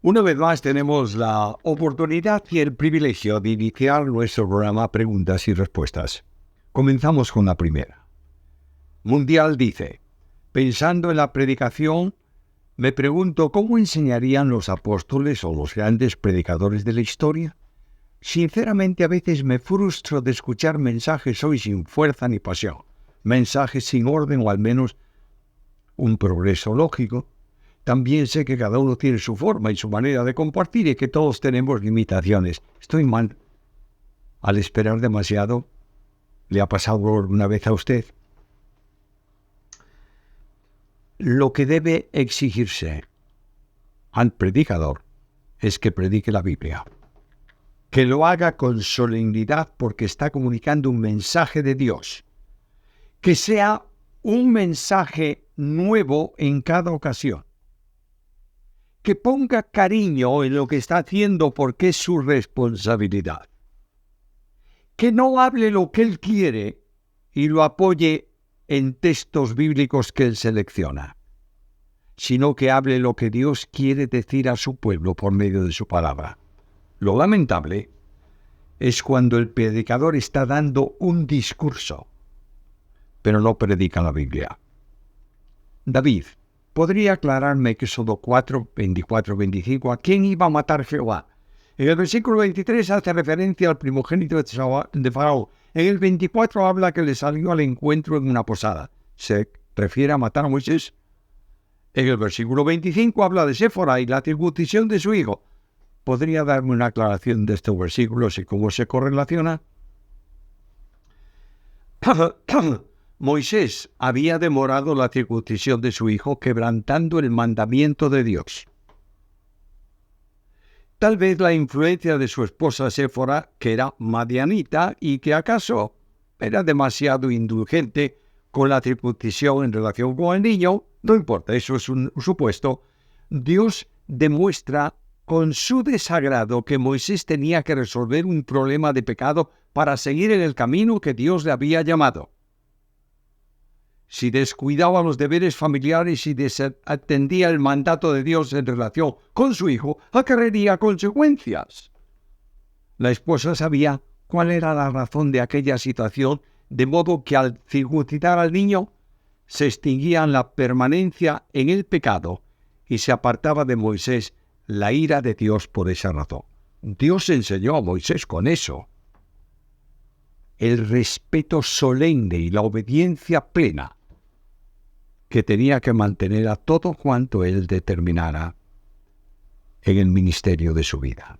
Una vez más tenemos la oportunidad y el privilegio de iniciar nuestro programa Preguntas y Respuestas. Comenzamos con la primera. Mundial dice, pensando en la predicación, me pregunto cómo enseñarían los apóstoles o los grandes predicadores de la historia. Sinceramente, a veces me frustro de escuchar mensajes hoy sin fuerza ni pasión, mensajes sin orden o al menos un progreso lógico. También sé que cada uno tiene su forma y su manera de compartir y que todos tenemos limitaciones. ¿Estoy mal al esperar demasiado? ¿Le ha pasado alguna vez a usted? Lo que debe exigirse al predicador es que predique la Biblia. Que lo haga con solemnidad porque está comunicando un mensaje de Dios. Que sea un mensaje nuevo en cada ocasión. Que ponga cariño en lo que está haciendo porque es su responsabilidad. Que no hable lo que él quiere y lo apoye en textos bíblicos que él selecciona, sino que hable lo que Dios quiere decir a su pueblo por medio de su palabra. Lo lamentable es cuando el predicador está dando un discurso, pero no predica la Biblia. David, ¿podría aclararme que Éxodo 4, 24, 25, a quién iba a matar Jehová? En el versículo 23 hace referencia al primogénito de Faraón. En el 24 habla que le salió al encuentro en una posada. ¿Se refiere a matar a Moisés? En el versículo 25 habla de Séfora y la circuncisión de su hijo. ¿Podría darme una aclaración de estos versículos y cómo se correlaciona? Moisés había demorado la circuncisión de su hijo, quebrantando el mandamiento de Dios. Tal vez la influencia de su esposa Séfora, que era madianita y que acaso era demasiado indulgente con la circuncisión en relación con el niño, no importa, eso es un supuesto. Dios demuestra con su desagrado que Moisés tenía que resolver un problema de pecado para seguir en el camino que Dios le había llamado. Si descuidaba los deberes familiares y desatendía el mandato de Dios en relación con su hijo, acarrearía consecuencias. La esposa sabía cuál era la razón de aquella situación, de modo que al circuncidar al niño, se extinguía la permanencia en el pecado y se apartaba de Moisés la ira de Dios por esa razón. Dios enseñó a Moisés con eso. El respeto solemne y la obediencia plena que tenía que mantener a todo cuanto él determinara en el ministerio de su vida.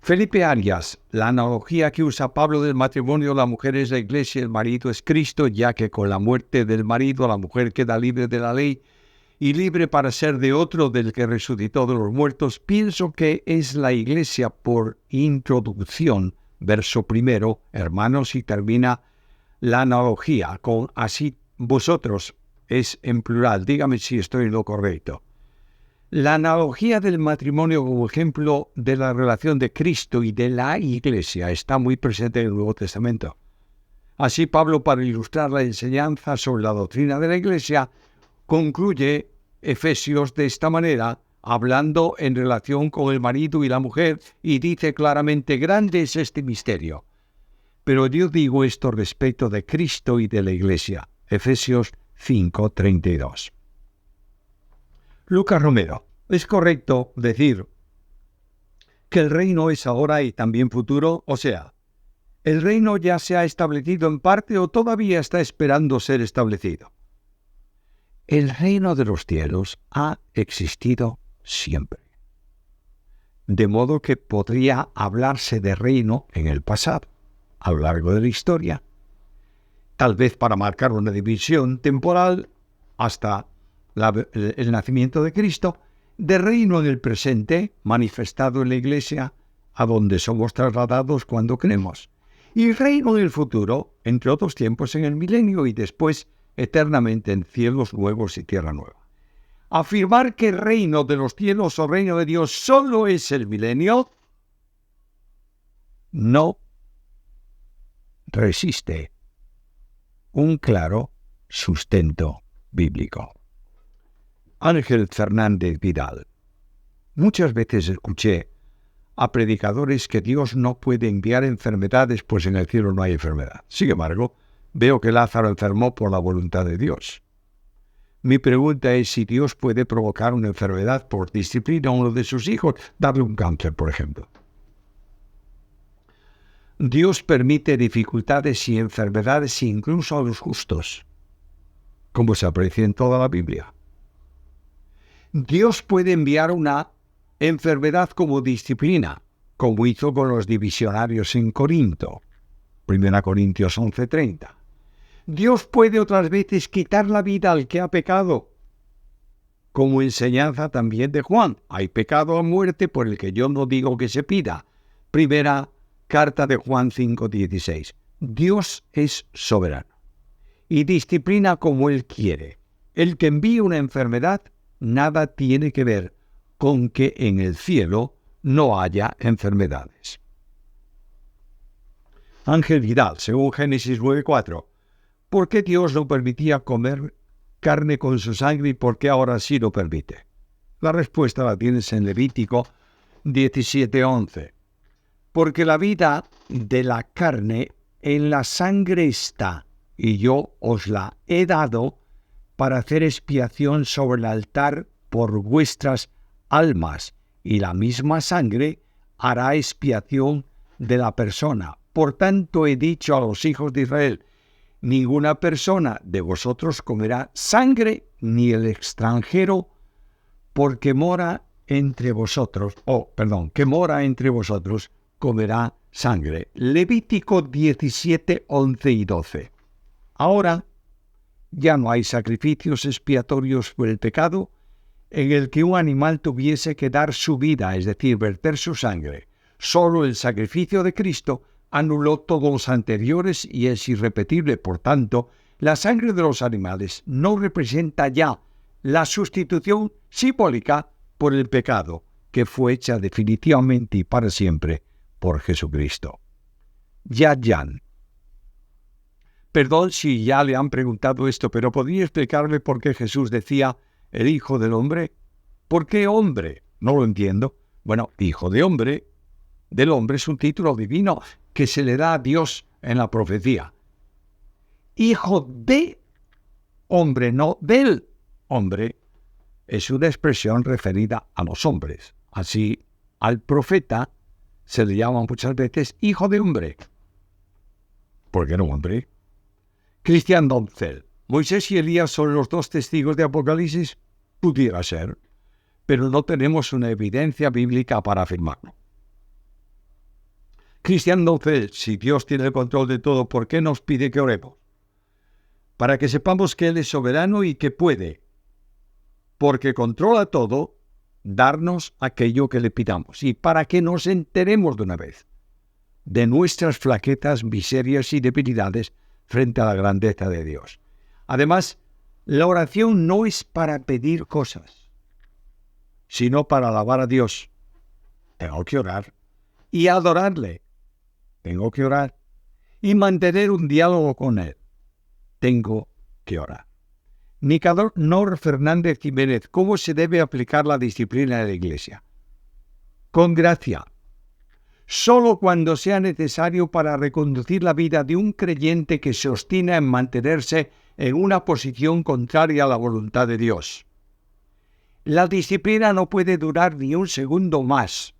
Felipe Arias, la analogía que usa Pablo del matrimonio, la mujer es la iglesia, el marido es Cristo, ya que con la muerte del marido la mujer queda libre de la ley y libre para ser de otro del que resucitó de los muertos. Pienso que es la iglesia por introducción, verso primero, hermanos, y termina la analogía con así vosotros. Es en plural, dígame si estoy en lo correcto. La analogía del matrimonio como ejemplo de la relación de Cristo y de la Iglesia está muy presente en el Nuevo Testamento. Así Pablo, para ilustrar la enseñanza sobre la doctrina de la Iglesia, concluye Efesios de esta manera, hablando en relación con el marido y la mujer, y dice claramente, grande es este misterio. Pero yo digo esto respecto de Cristo y de la Iglesia. Efesios 5:32. Lucas Romero, ¿es correcto decir que el reino es ahora y también futuro? O sea, ¿el reino ya se ha establecido en parte o todavía está esperando ser establecido? El reino de los cielos ha existido siempre. De modo que podría hablarse de reino en el pasado, a lo largo de la historia, tal vez para marcar una división temporal hasta el nacimiento de Cristo, de reino en el presente, manifestado en la Iglesia, a donde somos trasladados cuando creemos, y reino en el futuro, entre otros tiempos en el milenio y después eternamente en cielos nuevos y tierra nueva. Afirmar que el reino de los cielos o reino de Dios solo es el milenio no resiste un claro sustento bíblico. Ángel Fernández Vidal Muchas veces escuché a predicadores que Dios no puede enviar enfermedades, pues en el cielo no hay enfermedad. Sin embargo, veo que Lázaro enfermó por la voluntad de Dios. Mi pregunta es si Dios puede provocar una enfermedad por disciplina a uno de sus hijos, darle un cáncer, por ejemplo. Dios permite dificultades y enfermedades incluso a los justos, como se aprecia en toda la Biblia. Dios puede enviar una enfermedad como disciplina, como hizo con los divisionarios en Corinto. 1 Corintios 11:30. Dios puede otras veces quitar la vida al que ha pecado, como enseñanza también de Juan. Hay pecado a muerte por el que yo no digo que se pida. Primera carta de Juan 5:16. Dios es soberano y disciplina como Él quiere. El que envíe una enfermedad nada tiene que ver con que en el cielo no haya enfermedades. Ángel Vidal, según Génesis 9:4. ¿Por qué Dios no permitía comer carne con su sangre y por qué ahora sí lo permite? La respuesta la tienes en Levítico 17:11. Porque la vida de la carne en la sangre está, y yo os la he dado para hacer expiación sobre el altar por vuestras almas, y la misma sangre hará expiación de la persona. Por tanto he dicho a los hijos de Israel, ninguna persona de vosotros comerá sangre, ni el extranjero, porque mora entre vosotros, que mora entre vosotros, comerá sangre. Levítico 17, 11 y 12. Ahora ya no hay sacrificios expiatorios por el pecado en el que un animal tuviese que dar su vida, es decir, verter su sangre. Solo el sacrificio de Cristo anuló todos los anteriores y es irrepetible. Por tanto, la sangre de los animales no representa ya la sustitución simbólica por el pecado, que fue hecha definitivamente y para siempre por Jesucristo. Yan. Perdón si ya le han preguntado esto, pero ¿podría explicarme por qué Jesús decía el Hijo del Hombre? ¿Por qué hombre? No lo entiendo. Bueno, Hijo del Hombre es un título divino que se le da a Dios en la profecía. Hijo de hombre, no del hombre, es una expresión referida a los hombres. Así, al profeta se le llama muchas veces hijo de hombre. ¿Por qué no hombre? Cristian Doncel. Moisés y Elías son los dos testigos de Apocalipsis. Pudiera ser, pero no tenemos una evidencia bíblica para afirmarlo. Cristian Doncel, si Dios tiene el control de todo, ¿por qué nos pide que oremos? Para que sepamos que Él es soberano y que puede, porque controla todo, darnos aquello que le pidamos. Y para que nos enteremos de una vez de nuestras flaquezas, miserias y debilidades frente a la grandeza de Dios. Además, la oración no es para pedir cosas, sino para alabar a Dios. Tengo que orar y adorarle. Tengo que orar y mantener un diálogo con Él. Tengo que orar. Nicanor Fernández Jiménez, ¿cómo se debe aplicar la disciplina de la Iglesia? Con gracia. Solo cuando sea necesario para reconducir la vida de un creyente que se obstina en mantenerse en una posición contraria a la voluntad de Dios. La disciplina no puede durar ni un segundo más.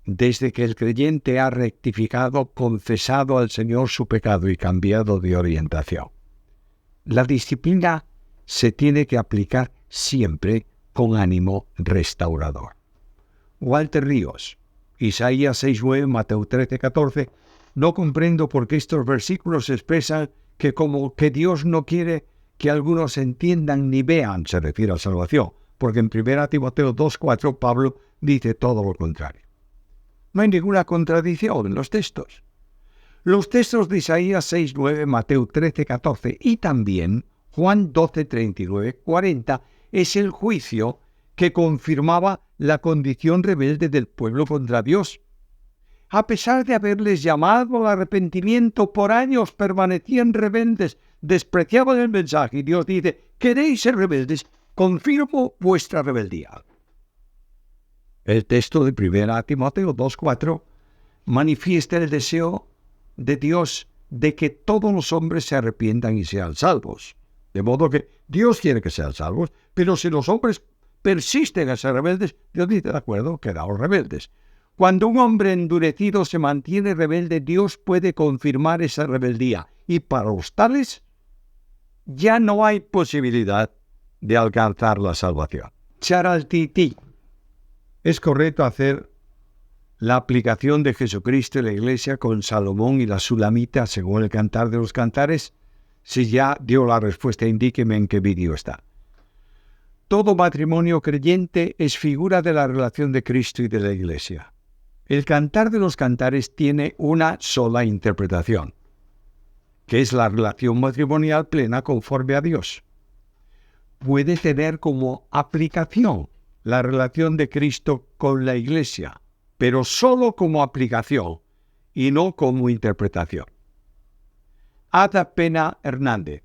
Desde que el creyente ha rectificado, confesado al Señor su pecado y cambiado de orientación. La disciplina se tiene que aplicar siempre con ánimo restaurador. Walter Ríos, Isaías 6:9, Mateo 13:14. No comprendo por qué estos versículos expresan que como que Dios no quiere que algunos entiendan ni vean, se refiere a salvación, porque en 1 Timoteo 2:4 Pablo dice todo lo contrario. No hay ninguna contradicción en los textos. Los textos de Isaías 6:9, Mateo 13:14 y también Juan 12:39-40 es el juicio que confirmaba la condición rebelde del pueblo contra Dios. A pesar de haberles llamado al arrepentimiento, por años permanecían rebeldes, despreciaban el mensaje y Dios dice, ¿queréis ser rebeldes? Confirmo vuestra rebeldía. El texto de 1 Timoteo 2:4 manifiesta el deseo de Dios de que todos los hombres se arrepientan y sean salvos. De modo que Dios quiere que sean salvos, pero si los hombres persisten a ser rebeldes, Dios dice, de acuerdo, quedaos rebeldes. Cuando un hombre endurecido se mantiene rebelde, Dios puede confirmar esa rebeldía. Y para los tales, ya no hay posibilidad de alcanzar la salvación. Charaltiti. Es correcto hacer la aplicación de Jesucristo y la Iglesia con Salomón y la Sulamita según el Cantar de los Cantares. Si ya dio la respuesta, indíqueme en qué vídeo está. Todo matrimonio creyente es figura de la relación de Cristo y de la Iglesia. El Cantar de los Cantares tiene una sola interpretación, que es la relación matrimonial plena conforme a Dios. Puede tener como aplicación la relación de Cristo con la Iglesia, pero solo como aplicación y no como interpretación. Ada Pena Hernández.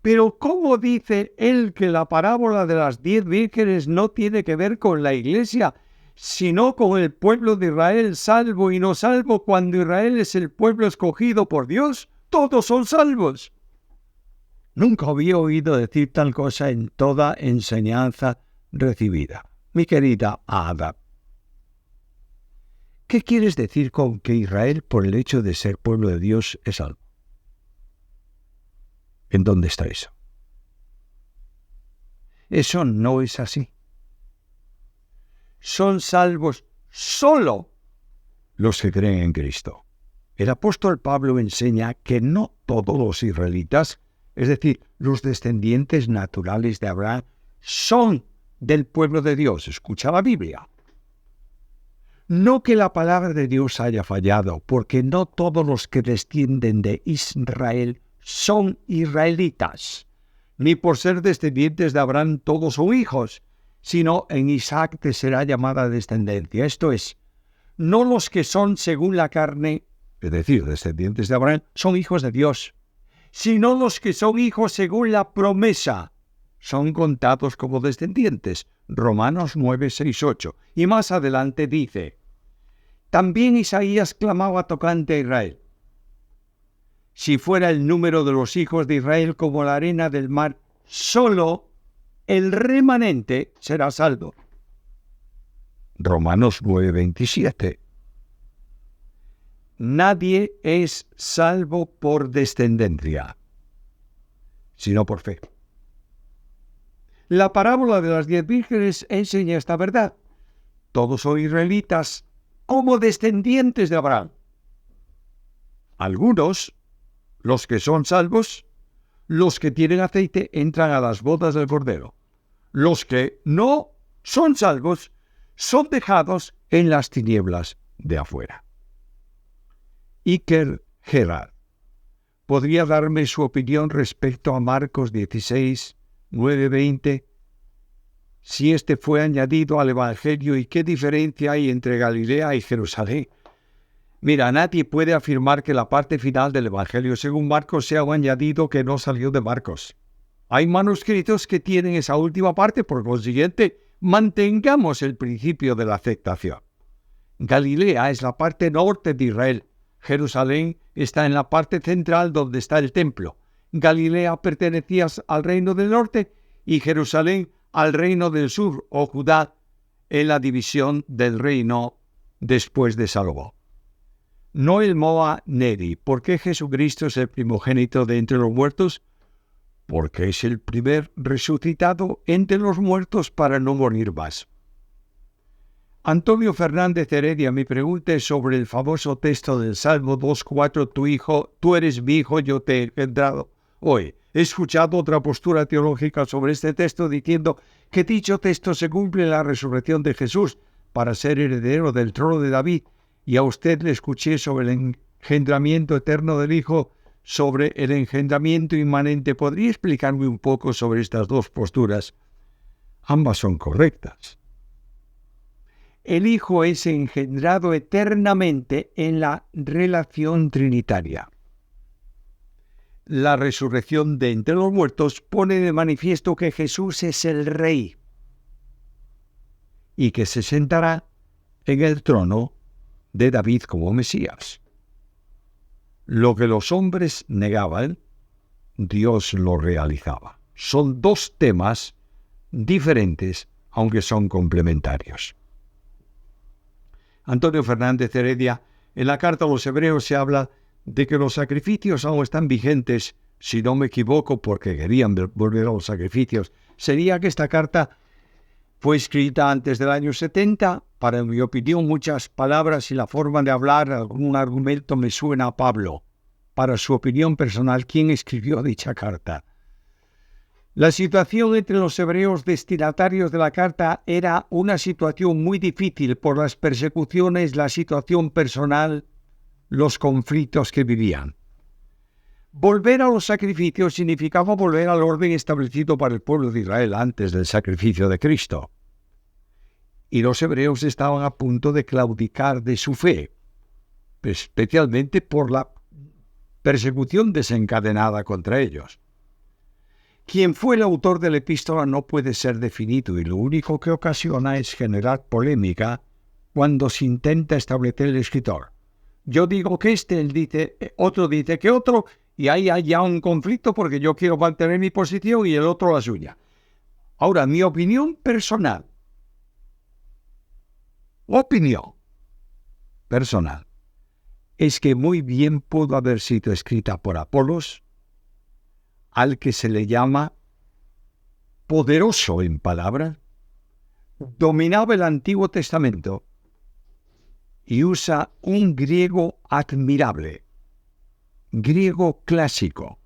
Pero ¿cómo dice él que la parábola de las 10 vírgenes no tiene que ver con la Iglesia, sino con el pueblo de Israel, salvo y no salvo? Cuando Israel es el pueblo escogido por Dios, todos son salvos. Nunca había oído decir tal cosa en toda enseñanza recibida. Mi querida Ada, ¿qué quieres decir con que Israel, por el hecho de ser pueblo de Dios, es salvo? ¿En dónde está eso? Eso no es así. Son salvos solo los que creen en Cristo. El apóstol Pablo enseña que no todos los israelitas, es decir, los descendientes naturales de Abraham, son del pueblo de Dios. Escucha la Biblia. No que la palabra de Dios haya fallado, porque no todos los que descienden de Israel son israelitas, ni por ser descendientes de Abraham todos son hijos, sino en Isaac te será llamada descendencia. Esto es, no los que son según la carne, es decir, descendientes de Abraham, son hijos de Dios, sino los que son hijos según la promesa, son contados como descendientes. Romanos 9, 6, 8. Y más adelante dice, también Isaías clamaba tocante a Israel. Si fuera el número de los hijos de Israel como la arena del mar, solo el remanente será salvo. Romanos 9, 27. Nadie es salvo por descendencia, sino por fe. La parábola de las 10 vírgenes enseña esta verdad. Todos son israelitas como descendientes de Abraham. Algunos, los que son salvos, los que tienen aceite, entran a las bodas del Cordero. Los que no son salvos son dejados en las tinieblas de afuera. Iker Gerard podría darme su opinión respecto a Marcos 16, 9, 20, si este fue añadido al Evangelio y qué diferencia hay entre Galilea y Jerusalén. Mira, nadie puede afirmar que la parte final del Evangelio según Marcos sea un añadido que no salió de Marcos. Hay manuscritos que tienen esa última parte, por consiguiente, mantengamos el principio de la aceptación. Galilea es la parte norte de Israel. Jerusalén está en la parte central donde está el templo. Galilea pertenecía al reino del norte y Jerusalén al reino del sur, o Judá, en la división del reino después de Salomón. Noel Moa Neri, ¿por qué Jesucristo es el primogénito de entre los muertos? Porque es el primer resucitado entre los muertos para no morir más. Antonio Fernández Heredia, mi pregunta es sobre el famoso texto del Salmo 2:4, tú eres mi hijo, yo te he engendrado. Hoy he escuchado otra postura teológica sobre este texto diciendo que dicho texto se cumple en la resurrección de Jesús para ser heredero del trono de David, y a usted le escuché sobre el engendramiento eterno del Hijo, sobre el engendramiento inmanente. ¿Podría explicarme un poco sobre estas dos posturas? Ambas son correctas. El Hijo es engendrado eternamente en la relación trinitaria. La resurrección de entre los muertos pone de manifiesto que Jesús es el Rey. y que se sentará en el trono de David como Mesías. Lo que los hombres negaban, Dios lo realizaba. Son dos temas diferentes, aunque son complementarios. Antonio Fernández Heredia, en la carta a los Hebreos se habla de que los sacrificios aún están vigentes, si no me equivoco, porque querían volver a los sacrificios. Sería que esta carta fue escrita antes del año 70. Para mi opinión, muchas palabras y la forma de hablar, algún argumento me suena a Pablo. Para su opinión personal, ¿quién escribió dicha carta? La situación entre los hebreos destinatarios de la carta era una situación muy difícil por las persecuciones, la situación personal, los conflictos que vivían. Volver a los sacrificios significaba volver al orden establecido para el pueblo de Israel antes del sacrificio de Cristo. Y los hebreos estaban a punto de claudicar de su fe, especialmente por la persecución desencadenada contra ellos. Quien fue el autor de la epístola no puede ser definido y lo único que ocasiona es generar polémica cuando se intenta establecer el escritor. Yo digo que él dice, otro dice que otro, y ahí hay ya un conflicto porque yo quiero mantener mi posición y el otro la suya. Ahora, mi opinión personal es que muy bien pudo haber sido escrita por Apolos, al que se le llama poderoso en palabra, dominaba el Antiguo Testamento y usa un griego admirable, griego clásico,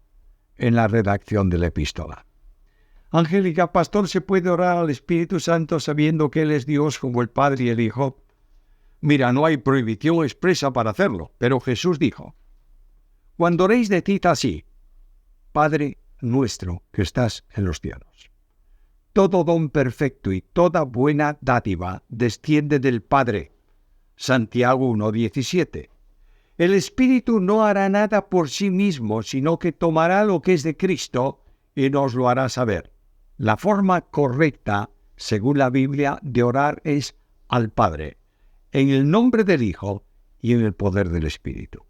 en la redacción de la epístola. Angélica, pastor, ¿se puede orar al Espíritu Santo sabiendo que Él es Dios como el Padre y el Hijo? Mira, no hay prohibición expresa para hacerlo, pero Jesús dijo, cuando oréis decid así, Padre nuestro que estás en los cielos. Todo don perfecto y toda buena dádiva desciende del Padre. Santiago 1:17. El Espíritu no hará nada por sí mismo, sino que tomará lo que es de Cristo y nos lo hará saber. La forma correcta, según la Biblia, de orar es al Padre, en el nombre del Hijo y en el poder del Espíritu.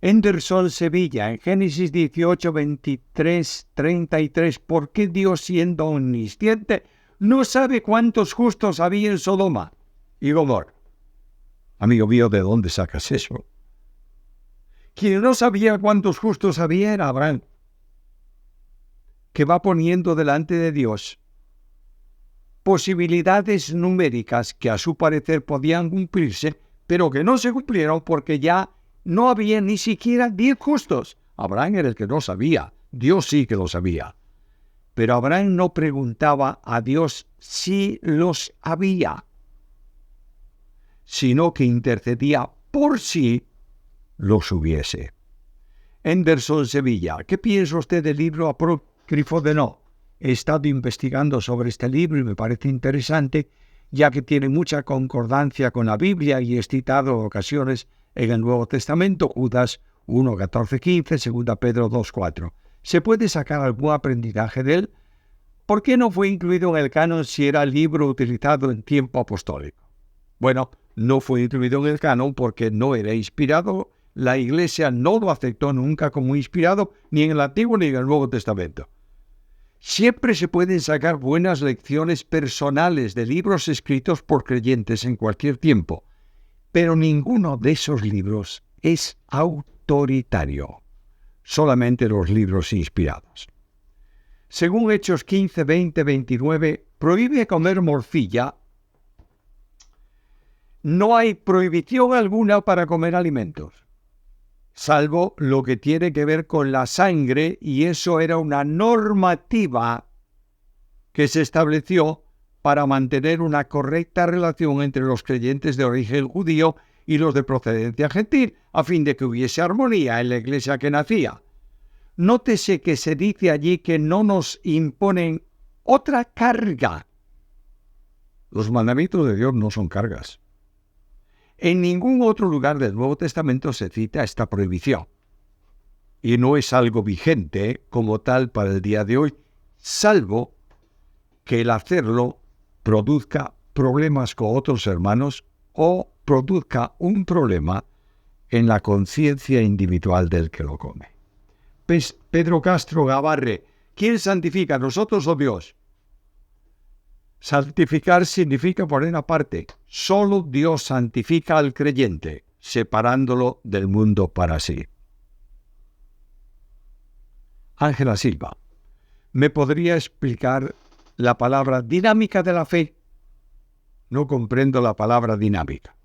Henderson Sevilla, en Génesis 18, 23, 33, ¿por qué Dios, siendo omnisciente, no sabe cuántos justos había en Sodoma y Gomorra? Amigo mío, ¿de dónde sacas eso? Quien no sabía cuántos justos había era Abraham, que va poniendo delante de Dios posibilidades numéricas que a su parecer podían cumplirse, pero que no se cumplieron porque ya no había ni siquiera 10 justos. Abraham era el que no sabía, Dios sí que lo sabía. Pero Abraham no preguntaba a Dios si los había, sino que intercedía por si los hubiese. Henderson Sevilla, ¿qué piensa usted del libro apócrifo de Enoc? He estado investigando sobre este libro y me parece interesante, ya que tiene mucha concordancia con la Biblia y es citado en ocasiones en el Nuevo Testamento, Judas 1, 14, 15, 2 Pedro 2, 4. ¿Se puede sacar algún aprendizaje de él? ¿Por qué no fue incluido en el canon si era libro utilizado en tiempo apostólico? Bueno, no fue incluido en el canon porque no era inspirado. La Iglesia no lo aceptó nunca como inspirado, ni en el Antiguo ni en el Nuevo Testamento. Siempre se pueden sacar buenas lecciones personales de libros escritos por creyentes en cualquier tiempo, pero ninguno de esos libros es autoritario, solamente los libros inspirados. Según Hechos 15, 20, 29, prohíbe comer morcilla. No hay prohibición alguna para comer alimentos, salvo lo que tiene que ver con la sangre, y eso era una normativa que se estableció para mantener una correcta relación entre los creyentes de origen judío y los de procedencia gentil, a fin de que hubiese armonía en la iglesia que nacía. Nótese que se dice allí que no nos imponen otra carga. Los mandamientos de Dios no son cargas. En ningún otro lugar del Nuevo Testamento se cita esta prohibición. Y no es algo vigente como tal para el día de hoy, salvo que el hacerlo produzca problemas con otros hermanos o produzca un problema en la conciencia individual del que lo come. Pedro Castro Gabarre, ¿quién santifica, nosotros o Dios? Santificar significa poner aparte. Solo Dios santifica al creyente, separándolo del mundo para sí. Ángela Silva, ¿me podría explicar la palabra dinámica de la fe? No comprendo la palabra dinámica.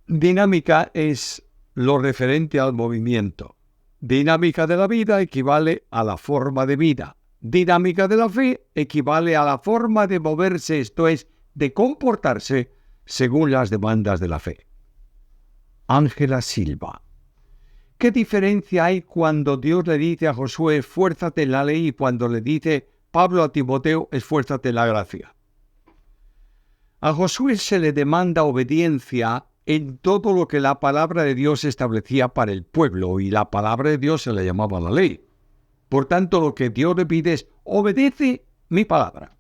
Dinámica es lo referente al movimiento. Dinámica de la vida equivale a la forma de vida. Dinámica de la fe equivale a la forma de moverse, esto es, de comportarse según las demandas de la fe. Ángela Silva, ¿qué diferencia hay cuando Dios le dice a Josué, esfuérzate en la ley, y cuando le dice Pablo a Timoteo, esfuérzate en la gracia? A Josué se le demanda obediencia en todo lo que la palabra de Dios establecía para el pueblo, y la palabra de Dios se le llamaba la ley. Por tanto, lo que Dios le pide es, obedece mi palabra.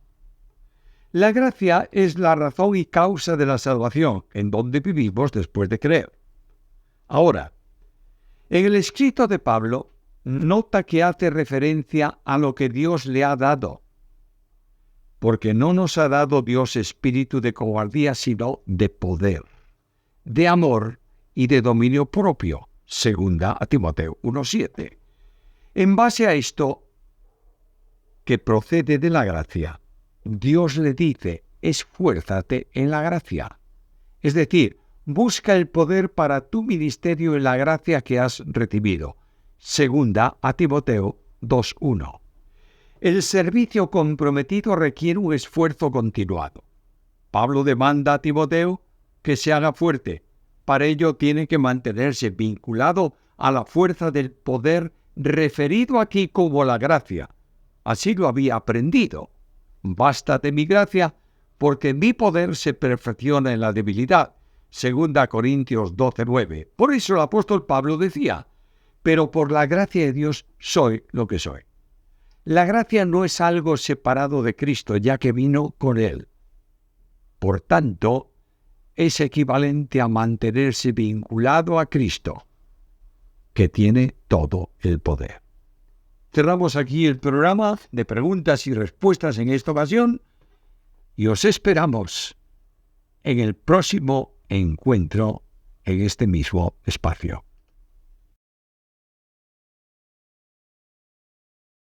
La gracia es la razón y causa de la salvación, en donde vivimos después de creer. Ahora, en el escrito de Pablo, nota que hace referencia a lo que Dios le ha dado, porque no nos ha dado Dios espíritu de cobardía, sino de poder, de amor y de dominio propio, segunda a Timoteo 1:7. En base a esto, que procede de la gracia, Dios le dice, esfuérzate en la gracia. Es decir, busca el poder para tu ministerio en la gracia que has recibido. Segunda a Timoteo 2:1. El servicio comprometido requiere un esfuerzo continuado. Pablo demanda a Timoteo que se haga fuerte. Para ello tiene que mantenerse vinculado a la fuerza del poder referido aquí como la gracia. Así lo había aprendido. Bástate mi gracia, porque mi poder se perfecciona en la debilidad. Segunda Corintios 12:9. Por eso el apóstol Pablo decía, pero por la gracia de Dios soy lo que soy. La gracia no es algo separado de Cristo, ya que vino con Él. Por tanto, es equivalente a mantenerse vinculado a Cristo, que tiene todo el poder. Cerramos aquí el programa de preguntas y respuestas en esta ocasión y os esperamos en el próximo encuentro en este mismo espacio.